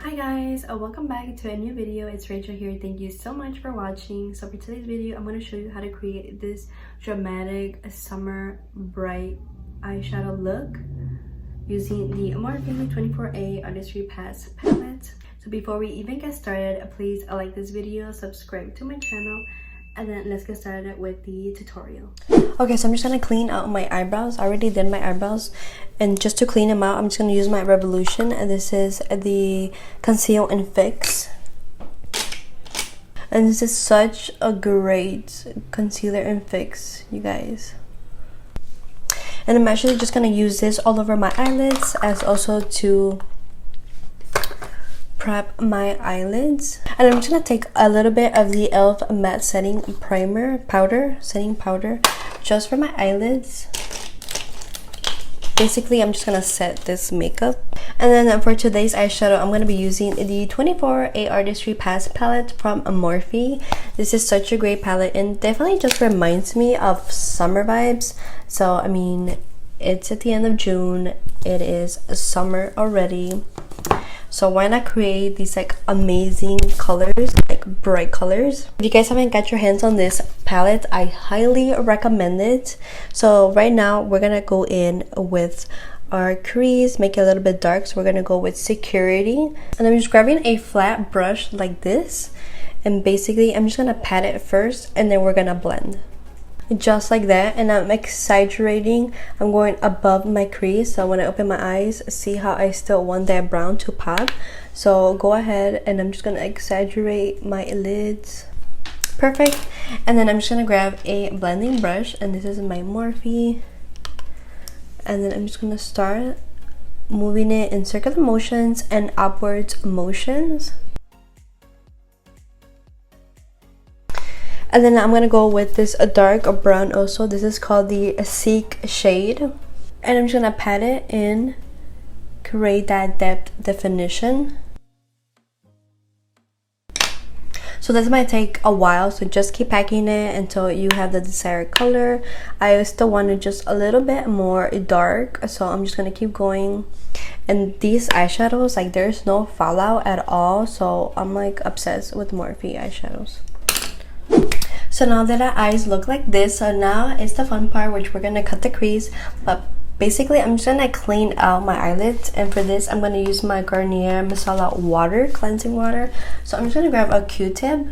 Hi guys, welcome back to a new video. It's Rachel here. Thank you so much for watching. So for today's video, I'm going to show you how to create this dramatic summer bright eyeshadow look using the Morphe 24A Artistry Pass palette. So before we even get started, please like this video, subscribe to my channel, and then let's get started with the tutorial. Okay, so I'm just gonna clean out my eyebrows. I already did my eyebrows, and just to clean them out, I'm just gonna use my Revolution, and this is the Conceal and Fix. And this is such a great concealer and fix, you guys. And I'm actually just gonna use this all over my eyelids, as also to prep my eyelids. And I'm just gonna take a little bit of the e.l.f. matte setting setting powder just for my eyelids. Basically, I'm just gonna set this makeup. And then for today's eyeshadow, I'm gonna be using the 24A Artistry Pass palette from Morphe. This is such a great palette and definitely just reminds me of summer vibes. So I mean, it's at the end of June, it is summer already, so why not create these like amazing colors, like bright colors. If you guys haven't got your hands on this palette, I highly recommend it. So right now we're gonna go in with our crease, make it a little bit dark. So we're gonna go with Security, and I'm just grabbing a flat brush like this, and basically I'm just gonna pat it first, and then we're gonna blend just like that. And I'm exaggerating, I'm going above my crease, so when I open my eyes, see how I still want that brown to pop. So go ahead, and I'm just gonna exaggerate my lids. Perfect. And then I'm just gonna grab a blending brush, and this is my Morphe, and then I'm just gonna start moving it in circular motions and upwards motions. And then I'm gonna go with this dark brown also. This is called the Seek shade, and I'm just gonna pat it in, create that depth definition. So this might take a while, so just keep packing it until you have the desired color. I still want it just a little bit more dark, so I'm just gonna keep going. And these eyeshadows, like, there's no fallout at all, so I'm like obsessed with Morphe eyeshadows. So now that our eyes look like this, so now it's the fun part, which we're gonna cut the crease. But basically I'm just gonna clean out my eyelids, and for this I'm gonna use my Garnier Masala water, cleansing water. So I'm just gonna grab a Q-tip,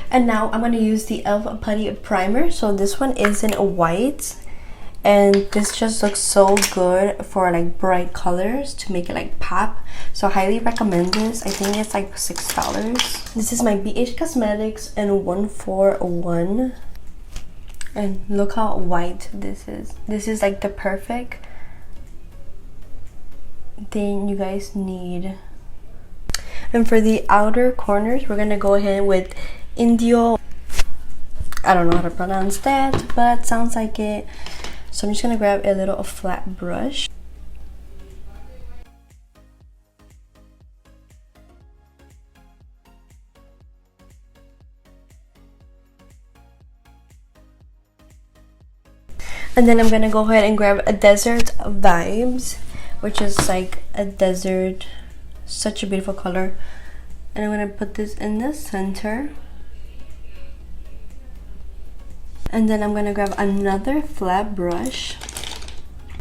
and now I'm gonna use the e.l.f. Putty Primer. So this one is in white, and this just looks so good for like bright colors to make it like pop. So highly recommend this. I think it's like $6. This is my BH Cosmetics in 141, and look how white this is. This is like the perfect thing you guys need. And for the outer corners, we're gonna go ahead with Indio. I don't know how to pronounce that, but sounds like it. So I'm just gonna grab a little flat brush. And then I'm gonna go ahead and grab a Desert Vibes, which is like a desert, such a beautiful color. And I'm gonna put this in the center. And then I'm gonna grab another flat brush,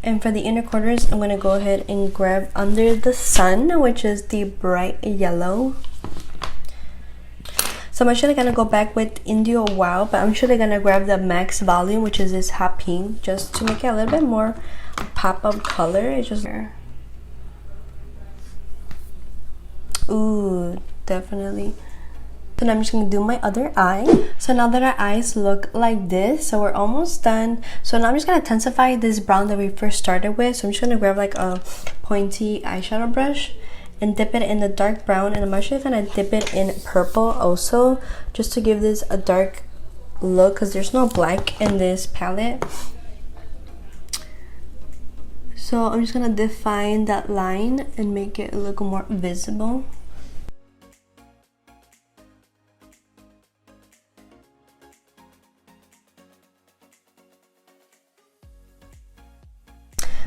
and for the inner corners I'm gonna go ahead and grab Under the Sun, which is the bright yellow. So I'm actually gonna go back with Indio Wow, but I'm actually gonna grab the Max Volume, which is this hot pink, just to make it a little bit more pop-up color. It's just, ooh, definitely. So now I'm just gonna do my other eye. So now that our eyes look like this, so we're almost done. So now I'm just gonna intensify this brown that we first started with. So I'm just gonna grab like a pointy eyeshadow brush and dip it in the dark brown, and I'm actually gonna dip it in purple also, just to give this a dark look, because there's no black in this palette. So I'm just gonna define that line and make it look more visible.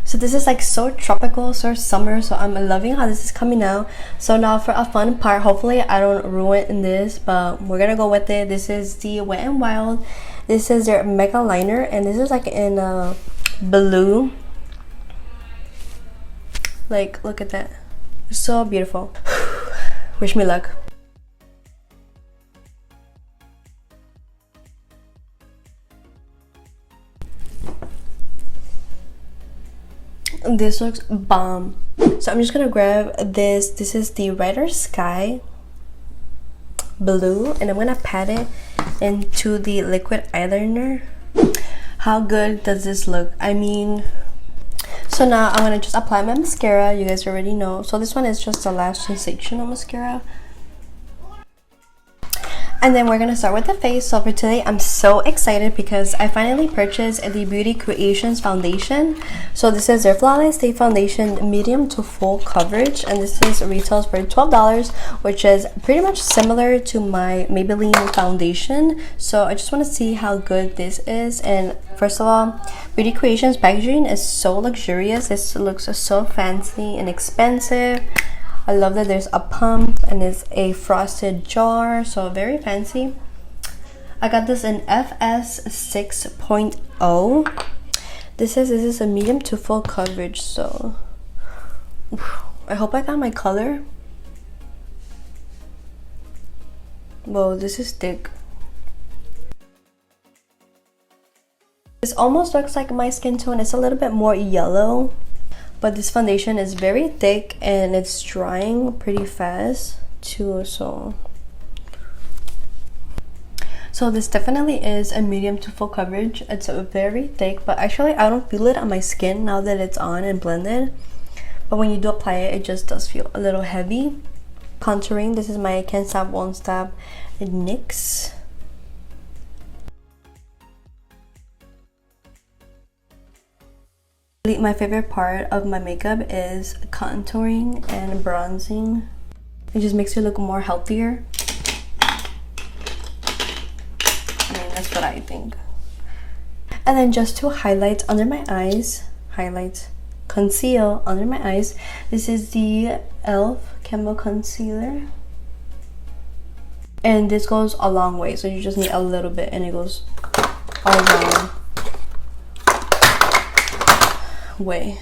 So this is like so tropical, so summer, so I'm loving how this is coming out. So now for a fun part, hopefully I don't ruin this, but we're gonna go with it. This is the Wet n Wild. This is their mega liner, and this is like in blue. Like, look at that, it's so beautiful. Wish me luck. This looks bomb. So I'm just gonna grab this. This is the Rider Sky blue, and I'm gonna pat it into the liquid eyeliner. How good does this look? I mean, so now I'm gonna just apply my mascara. You guys already know. So this one is just a Lash Sensational mascara. And then we're gonna start with the face. So for today, I'm so excited because I finally purchased the Beauty Creations foundation. So this is their Flawless Day Foundation medium to full coverage, and this is retails for $12, which is pretty much similar to my Maybelline foundation. So I just want to see how good this is. And first of all, Beauty Creations packaging is so luxurious. This looks so fancy and expensive. I love that there's a pump and it's a frosted jar, so very fancy. I got this in FS 6.0. This is a medium to full coverage, so I hope I got my color. Whoa, this is thick. This almost looks like my skin tone. It's a little bit more yellow. But this foundation is very thick and it's drying pretty fast too. So this definitely is a medium to full coverage. It's very thick, but actually I don't feel it on my skin now that it's on and blended. But when you do apply it, it just does feel a little heavy. Contouring, this is my Can't Stop Won't Stop NYX. My favorite part of my makeup is contouring and bronzing. It just makes you look more healthier. I mean, that's what I think. And then just to highlight under my eyes, conceal under my eyes, this is the e.l.f. Camo Concealer. And this goes a long way, so you just need a little bit and it goes all around. Way.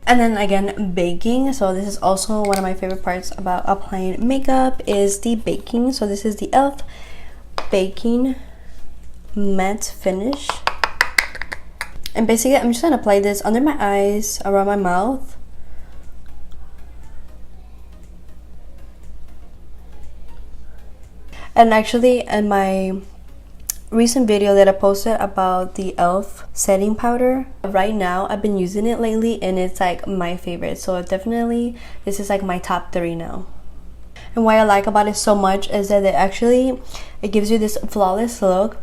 And then again, baking. So this is also one of my favorite parts about applying makeup is the baking. So this is the e.l.f. Baking Matte Finish. And basically I'm just gonna apply this under my eyes, around my mouth. And actually, in my recent video that I posted about the e.l.f. setting powder, right now I've been using it lately and it's like my favorite. So definitely this is like my top 3 now. And what I like about it so much is that it gives you this flawless look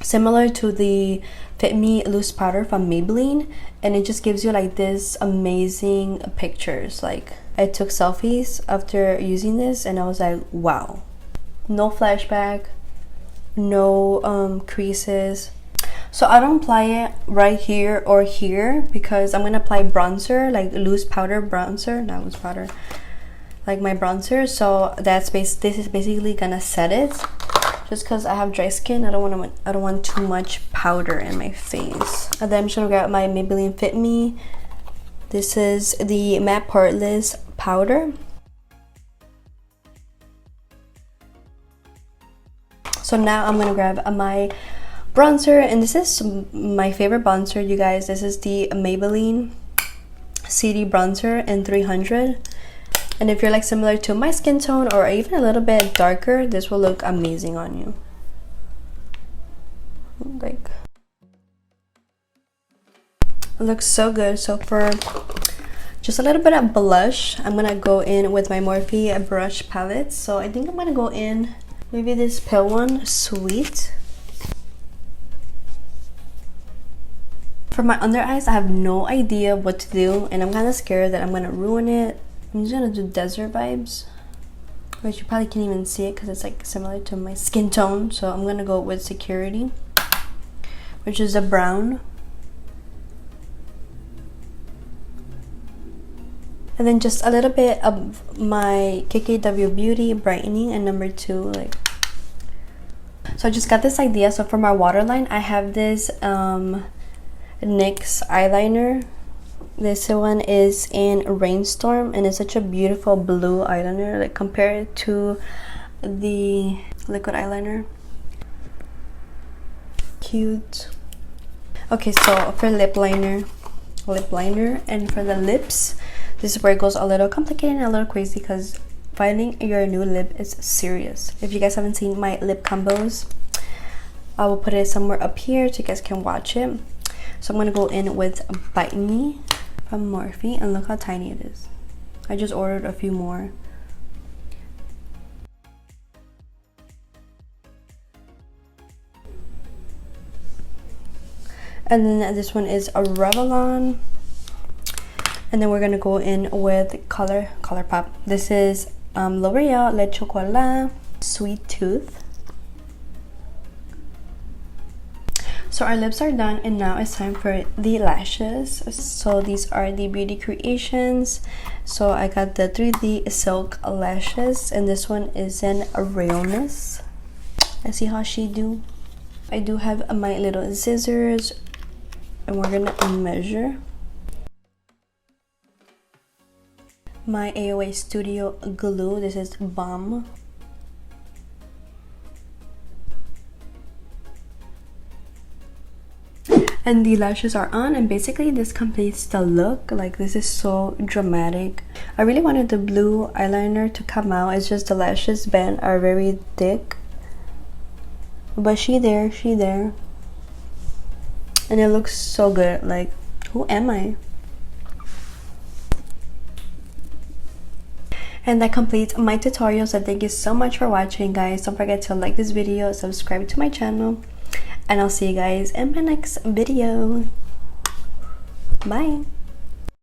similar to the Fit Me loose powder from Maybelline, and it just gives you like this amazing pictures. Like, I took selfies after using this and I was like, wow. No flashback, no creases. So I don't apply it right here or here because I'm gonna apply bronzer, like loose powder bronzer, not loose powder, like my bronzer. So this is basically gonna set it. Just because I have dry skin, I don't want too much powder in my face. And then I'm just gonna grab my Maybelline Fit Me. This is the matte poreless powder. So now I'm gonna grab my bronzer, and this is my favorite bronzer, you guys. This is the Maybelline CD bronzer in 300. And if you're like similar to my skin tone or even a little bit darker, this will look amazing on you. Like, it looks so good. So for just a little bit of blush, I'm gonna go in with my Morphe brush palette. So I think I'm gonna go in maybe this pale one, Sweet. For my under eyes, I have no idea what to do, and I'm kind of scared that I'm gonna ruin it. I'm just gonna do Desert Vibes. which you probably can't even see it because it's like similar to my skin tone. So I'm gonna go with Security, which is a brown. And then just a little bit of my KKW Beauty brightening and number 2. Like, so I just got this idea. So for my waterline, I have this NYX eyeliner. This one is in Rainstorm, and it's such a beautiful blue eyeliner. Like, compare it to the liquid eyeliner. Cute. Okay, so for lip liner, and for the lips, this is where it goes a little complicated and a little crazy because finding your new lip is serious. If you guys haven't seen my lip combos, I will put it somewhere up here so you guys can watch it. So I'm gonna go in with Bite Me from Morphe, and look how tiny it is. I just ordered a few more. And then this one is a Revlon. And then we're gonna go in with ColourPop. This is L'Oreal Le Chocolat Sweet Tooth. So our lips are done, and now it's time for the lashes. So these are the Beauty Creations. So I got the 3D Silk lashes, and this one is in realness. Let's see how she do. I do have my little scissors, and we're gonna measure. My AOA Studio glue. This is Bomb. And the lashes are on, and basically this completes the look. Like, this is so dramatic. I really wanted the blue eyeliner to come out. It's just the lashes band are very thick, but she there, and it looks so good. Like, who am I? And that completes my tutorial. So thank you so much for watching, guys. Don't forget to like this video, subscribe to my channel, and I'll see you guys in my next video. Bye.